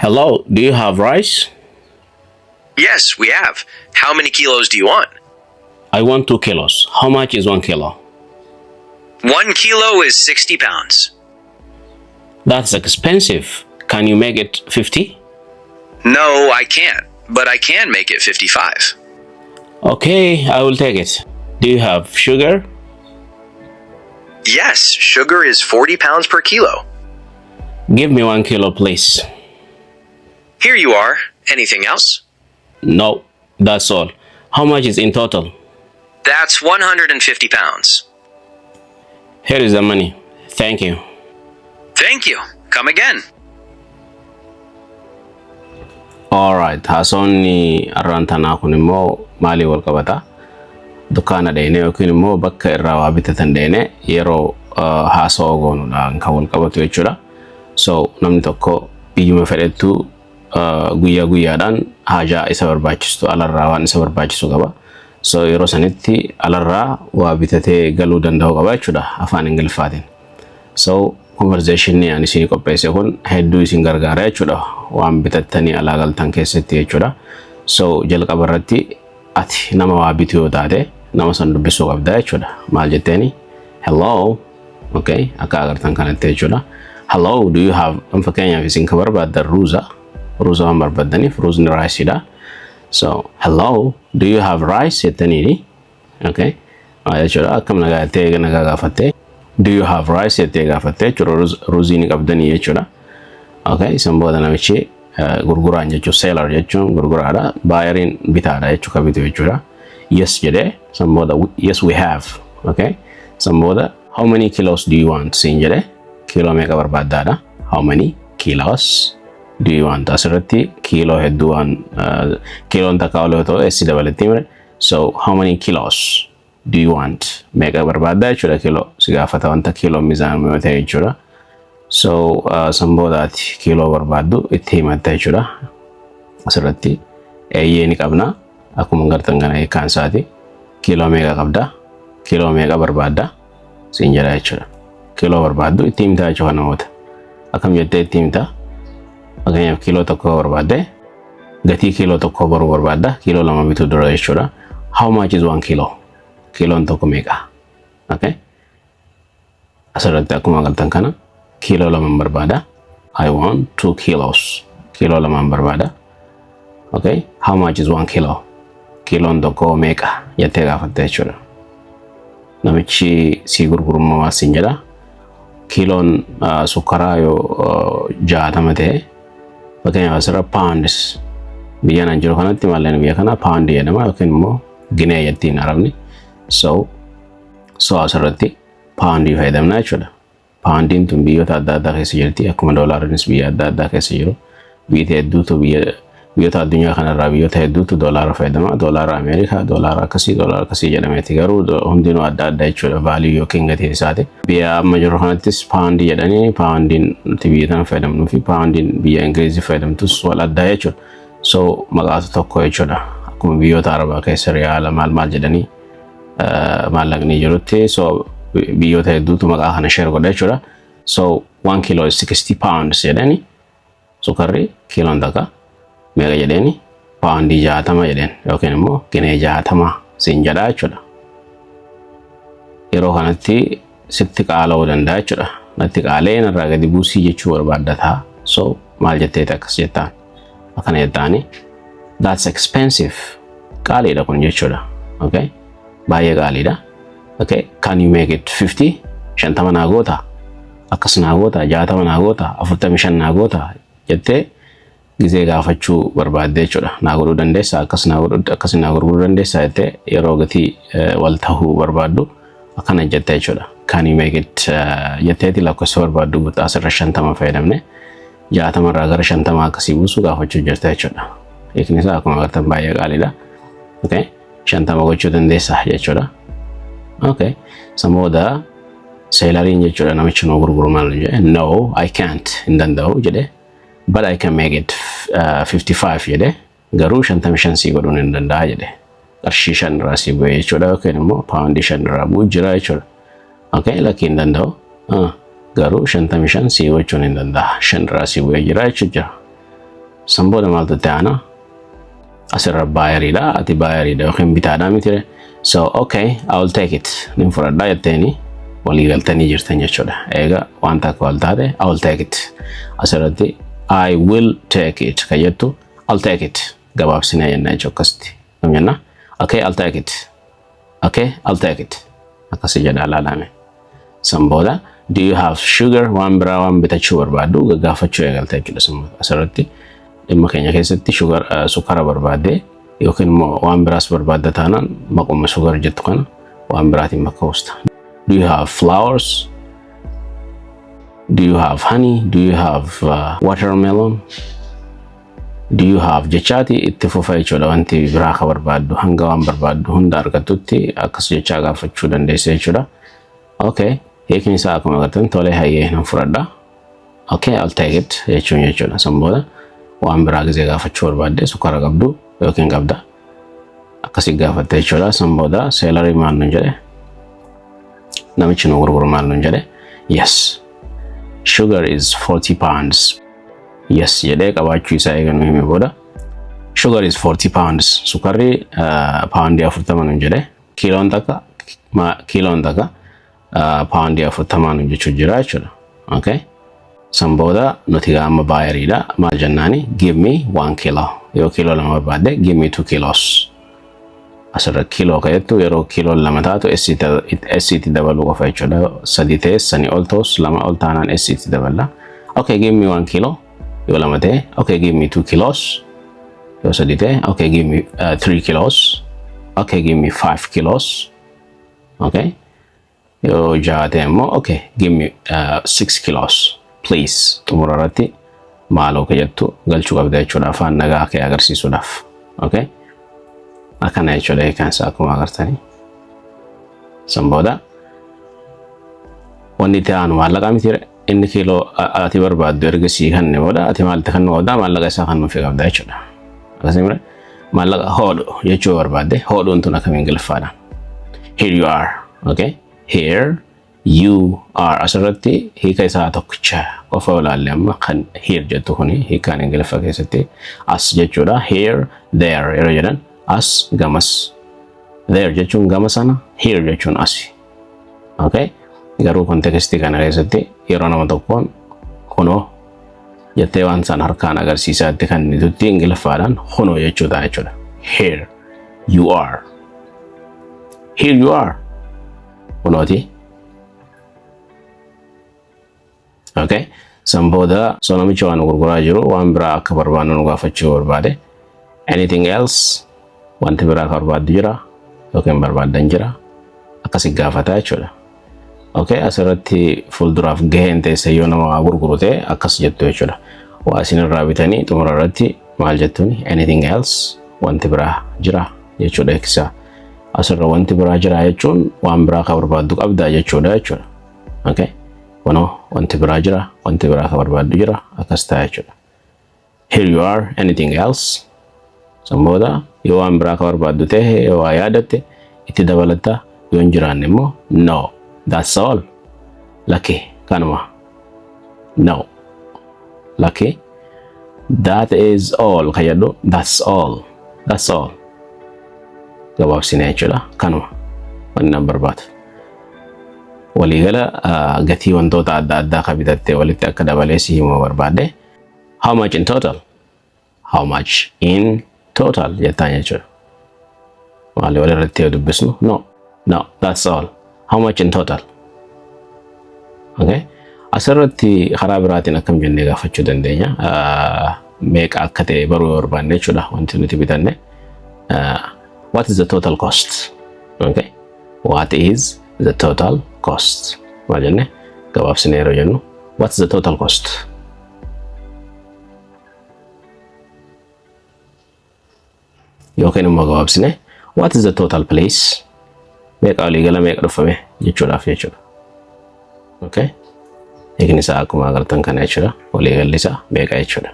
Hello, do you have rice? Yes, we have. How many kilos do you want? I want 2 kilos. How much is 1 kilo? 1 kilo is 60 pounds. That's expensive. Can you make it 50? No, I can't, but I can make it 55. Okay, I will take it. Do you have sugar? Yes, sugar is 40 pounds per kilo. Give me 1 kilo, please. Here you are. Anything else? No, that's all. How much is in total? That's 150 pounds. Here is the money. Thank you. Thank you. Come again. Alright, haasawni arraan tanaa kun immoo maalii wal qabata? Dukkaana dheenee yookiin immoo bakka irraa waa bitatan dheenee yeroo haasawaa goonuudhaan kan wal qabatu jechuudha. So namni tokko biyyuma fedhettu guyyaa guyyaadhaan haajaa isa barbaachistu alarraa waan isa barbaachisu qaba. So yeroo sanitti alarraa waa bitatee galuu danda'u qaba jechuudha afaan Ingiliffaatiin. So conversation ni ani isin qopheesse kun hedduu isin gargaara jechuudha waan bitattanii alaa galtan keessatti jechuudha. So jalqaba irratti ati nama waa bitu yoo taate nama san dubbisuu qabda jechuudha. Maal jetteeni? Hello. Okay, akka agartan kanatti jechuudha. Hello, do you have fakkeenyaaf isin ka barbaaddan ruuza waan barbaadaniif ruuzni raayisiidha. So hello, do you have rice jettaniini? Okay, jechuudha akkam nagaa gaafatte. Do you have rice jettee gaafatte jechuudha ruuziin qabdanii jechuudha. Okay, san booda namichi gurguraan jechuun seelar jechuun gurguraadha. Baayeriin bitaadha jechuu ka bitu jechuudha. Yes jedhee san booda yes we have. Okay, san booda how many kilos do you want siin jedhee kiiloo meeqa barbaaddaadha? How many kilos do you want? Asirratti kiiloo hedduu waan kiiloon takka oloo ta'u eessi dabaletti mire. So how many kilos do you want? Meeqa barbaaddaa jechuudha kiiloo si gaafata wanta kiiloo miizaan yoo ta'e jechuudha. So san boodaati kiiloo barbaaddu itti himatta jechuudha. Asirratti eeyyee ni qabna akkuma gartan kana eekaan isaati kiiloo meeqa qabda? Kiiloo meeqa barbaadda? Siin jedha jechuudha. Kiiloo barbaaddu itti himtaa jechuudha namoota. Akkam jettee itti himtaa? Fakkeenyaaf kiiloo tokko barbaadde gatii kiiloo tokko baruu barbaadda kiiloo lama bituu dura jechuudha. How much is 1 kilo? Kiiloon tokko meeqa? Okay. Asirratti akkuma agartan kana kiiloo lama barbaada. I want 2 kilos. Kiiloo lama barbaada. Okay. How much is 1 kilo? Kiiloon tokko meeqa jettee gaafatte jechuudha. Namichi si gurgurummaa siin jedha. Kiiloon sukkaraa yoo 60 ta'e fakkeenyaaf asirra pounds biyya nan jiru kanatti maalleen biyya kana pound jedhama yookiin immoo ginee jettiin arabni. So asirratti poundii fayyadamna jechuudha. Poundiin tun biyyoota adda addaa keessa jirti akkuma doolaariinis biyya adda addaa keessa jiru. Biyya hedduutu biyyoota addunyaa kanarraa biyyoota hedduutu doolaara fayyadama. Doolaara Ameerikaa, doolaara akkasii jedhameeti garuu hundinuu adda adda jechuudha vaalii yookiin gatiin isaati. Biyya amma jiru kanattis poundii jedhanii poundiin nuti biyya tana fayyadamnuu fi poundiin biyya Ingilizii fayyadamtus wal addaa jechuudha. So maqaatu tokko jechuudha. Akkuma biyyoota Arabaa keessa riyaala maal jedhanii maallaqni jirutti so biyyoota hedduutu maqaa kana share godha jechuudha. So 1 kilo is 60 pounds jedhanii sukkarri kiiloon takka meeqa jedheni poundii 60 jedhen yookiin immoo ginee 60 siin jedha jechuudha. Yeroo kanatti sitti qaala'uu danda'a jechuudha. Natti qaalee narraa gadi buusii jechuu barbaaddataa. So maal jettee akkas jettaan? Akkana jettaani that's expensive. Qaaliidha kun jechuudha. Okay? Baay'ee qaaliidha. Okay? Can you make it 50? 50 naa goota? Akkas naa goota? 60 naa goota? 45 naa goota? Jettee gizee gaafachuu barbaadde jechuudha. Naa godhuu dandeessa akkas naa gurguruu dandeessa jettee yeroo gatii wal tahuu barbaaddu akkana jettee jechuudha. Can you make it jetteeti lakkoofsa barbaaddu guutaa asirra 50 fayyadamne 60 irraa gara 50 akkasii buusu gaafachuu jirta jechuudha. Hiikni isaa akkuma agartan baay'ee qaaliidha. Okay? 50 gochuu dandeessa jechuudha. Okay. San booda seelariin jechuudha namichi nuu gurguru maal jedhe no I can't hin danda'u jedhe. But I can make it 55 jedhe garuu 55 sii godhuun hin danda'a jedhe. Qarshii 5 irraa sii bu'ee jechuudha yookiin immoo paawundii 5 irraa bu'u jira jechuudha. Okay, lakkii hin danda'u garuu 55 sii gochuun hin danda'a 5 irraa sii bu'ee jira jechuudha. San booda maaltu itti aana? Asirra baayariidha. Ati baayariidha yookiin bitaadhaa miti. So okay, I will take it. Nin fudhadhaa jetteeni walii galtanii jirtan jechuudha. Eega wanta akka wal taate I will take it. Asirratti I will take it kan jettu I'll take it. Gabaabsinee jennaa jechuudha akkasitti. Kam jenna? Okay, I'll take it. Okay, I'll take it. Akkasi jedha laalame. San booda do you have sugar? Waan biraa waan bitachuu barbaaddu gaggaafachuu eegalta jechuudha. Asirratti dhimma keenya keessatti sukara barbaadde yookiin immoo waan biraas barbaadda taanaan maquma sugar jettu kana waan biraatiin bakka buusta. Do you have flowers? Do you have honey? Do you have watermelon? Do you have jechaati itti fufa jechuudha. Wanti biraa ka barbaaddu hanga waan barbaaddu hunda argattutti akkas jechaa gaafachuu dandeessa jechuudha. Okay, hiikni isaa akkuma agartan tolee hayyee nan fudhadha. Okay, I'll take it jechuudha. San booda waan biraa gisee gaafachuu barbaadde sukara qabdu yookiin qabda akkasii gaafatte jechuudha. San booda seelarii maal nun jedhe? Namichi nu gurguru maal nun jedhe? Yes, sugar is 40 pounds. Yes jedhee qabaachuu isaa eeganu hime booda sugar is 40 pounds. Sukarri paawundii 40 nun jedhe. Kiiloon takka paawundii 40 nun jechuu jira jechuudha. Okay, san booda nuti amma baayariidha. Maal jennaani? Give me 1 kilo. Yoo kiiloo lama barbaadde give me 2 kilos. Asirra kiiloo kayettu yeroo kiiloo lama taatu SCT dabaluu qofa jechuudha. Sadii ta'e sanii ol ta'us lama ol taanaan SCT dabala. Okay, give me 1 kilo. Yoo lama ta'e okay, give me 2 kilos. Yoo sadii ta'e okay, give me 3 kilos. Okay, give me 5 kilos. Okay, yoo jaha ta'e immoo okay, give me 6 kilos. Please xumura irratti maaloo kayettu galchuu qabda jechuudha afaan nagaa kee agarsiisuudhaaf. Okay, akkana jechuudha hiikansa akkuma agartanii. San booda wanni itti aanu maallaqa miti inni kiiloo ati barbaaddu ergasii kanne booda ati maalti kan qabda maallaqa isaa kan nuuf qabda jechuudha. Akkasii maallaqa hoodhu jechuu barbaadde hoodhuun tun akkamiin Ingiliffaadhaan? Here you are. Okay, here you are. Asirratti hiika isaa tokkicha qofa ilaalle amma kan here jettu kuni hiikaan Ingiliffa keessatti as jechuudha. Here, there yeroo jedhan as gamas. There jechuun gama sana, here jechuun asi. Okay, garuu kontekstii kana keessatti yeroo nama tokkoon kunoo jettee waan san harkaan agarsiisaatti kan nuti Ingiliffaadhaan kunoo jechuudha jechuudha. Here you are. Here you are. Kunooti. Okay, san booda namichi waan gurguraa jiru waan biraa akka barbaannu nu gaafachuu barbaade. Anything else? Wanti biraa ka barbaaddu jira yookiin barbaaddan jira akkasii gaafata jechuudha. Okay, asirratti fuulduraaf gaheen teessee yoo nama gurguru ta'e akkas jettu jechuudha. Waa isinirraa bitanii xumura irratti maal jettuuni? Anything else? Wanti biraa jira jechuudha eegsisaa. Asirra wanti biraa jira jechuun waan biraa ka barbaaddu qabda jechuudha jechuudha. Okay, kunoo wanti biraa jira, wanti biraa ka barbaaddu jira akkas ta'a jechuudha. Here you are. Anything else? San booda yoo waan biraa ka barbaaddu ta'e yoo waa yaadatte itti dabalatta. Yoo hin jiraanne immoo no, that's all. Lucky kanuma. No, lucky. That is all ka jedhu that's all. That's all. Gabaabsinee jechuudha kanuma wanni nan barbaadu. Waliigala gatii wantoota adda addaa ka bitattee walitti akka dabalee si himuu barbaadde how much in total? How much in total jettaan jechuudha. Maali walirratti yoo dubbisnu no, that's all. How much in total? Okay, asirratti karaa biraatiin akkam jennee gaafachuu dandeenya. Meeqa akka ta'e baruu yoo barbaanne jechuudha wanti nuti bitanne. What is the total cost? Okay, what is the total cost? Maal jenne gabaabsinee yeroo jennu what's the total cost? Yookiin immoo gabaabsinee what is the total place? Meeqa waliigala meeqa dhufame jechuudhaaf jechuudha. Okay, hiikni isaa akkuma agartan kana jechuudha. Waliigalli isaa meeqa jechuudha.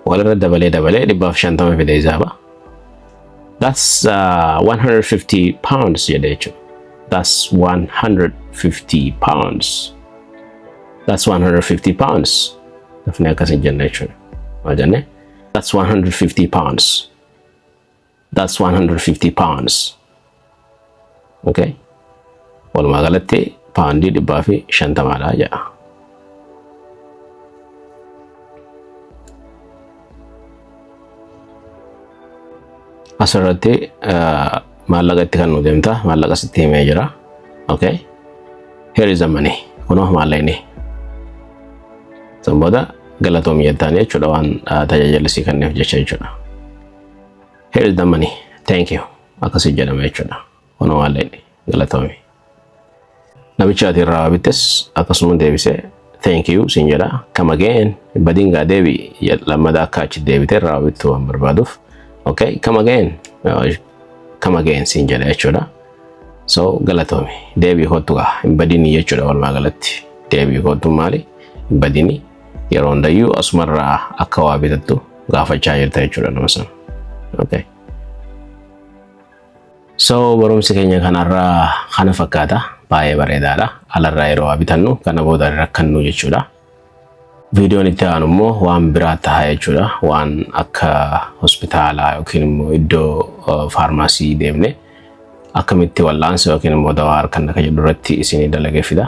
Walirra dabalee 150 fide isaaba. That's 150 pounds jedhe jechuudha. That's 150 pounds. That's 150 pounds. Dafnee akkasii jenna jechuudha. maal jenne that's 150 pounds. That's 150 pounds. Okay, walumaa galatti paawundii 150 jedha. Asirratti maallaqa itti kan nu deemta, maallaqa sitti himee jira. Okay, here is the money. Kunoo maallaqni. San booda galatoomii jettaan jechuudha waan tajaajilli kenneef jecha jechuudha. Here is the money. Thank you. Akkasii jedhama jechuudha. Kunoo maallaqni galatoomii. Namichi ati irraa bittes akkasuma deebisee thank you siin jedha. Come again. Badingaa deebi lammadaa akka achi deebitee irraa bittu waan barbaaduuf. Okay, come again. Come again siin jedha jechuudha. So galatoomii. Deebii kottu gaa hin badinii jechuudha walumaa galatti. Deebii kottu maali? Hin badinii. Yeroo hundayyuu asumarraa akka waa bitattu gaafachaa jirta jechuudha nama sana. Okay. So barumsi keenya kanarraa kana fakkaata. Baay'ee bareedaadha. Alarraa yeroo waa bitannu kana booda rakkannu jechuudha. Viidiyoon itti aanu immoo waan biraa ta'a jechuudha. Waan akka hospitaalaa yookiin immoo iddoo faarmaasii deemne akkamitti wallaansa yookiin immoo dawaa harkan akka jedhu irratti isinii dalagee fida.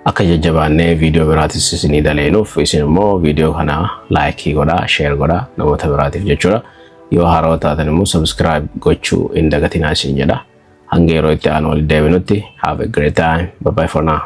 Akka jajjabaannee viidiyoo biraatis isinii daleenuuf isin immoo viidiyoo kana laayikii godhaa, sheer godhaa namoota biraatiif jechuudha. Yoo haaraa taatan immoo subscribe gochuu hin dagatinaa isin jedha. Hanga yeroo itti aanu walitti deebinutti have a great time. Bye bye for now.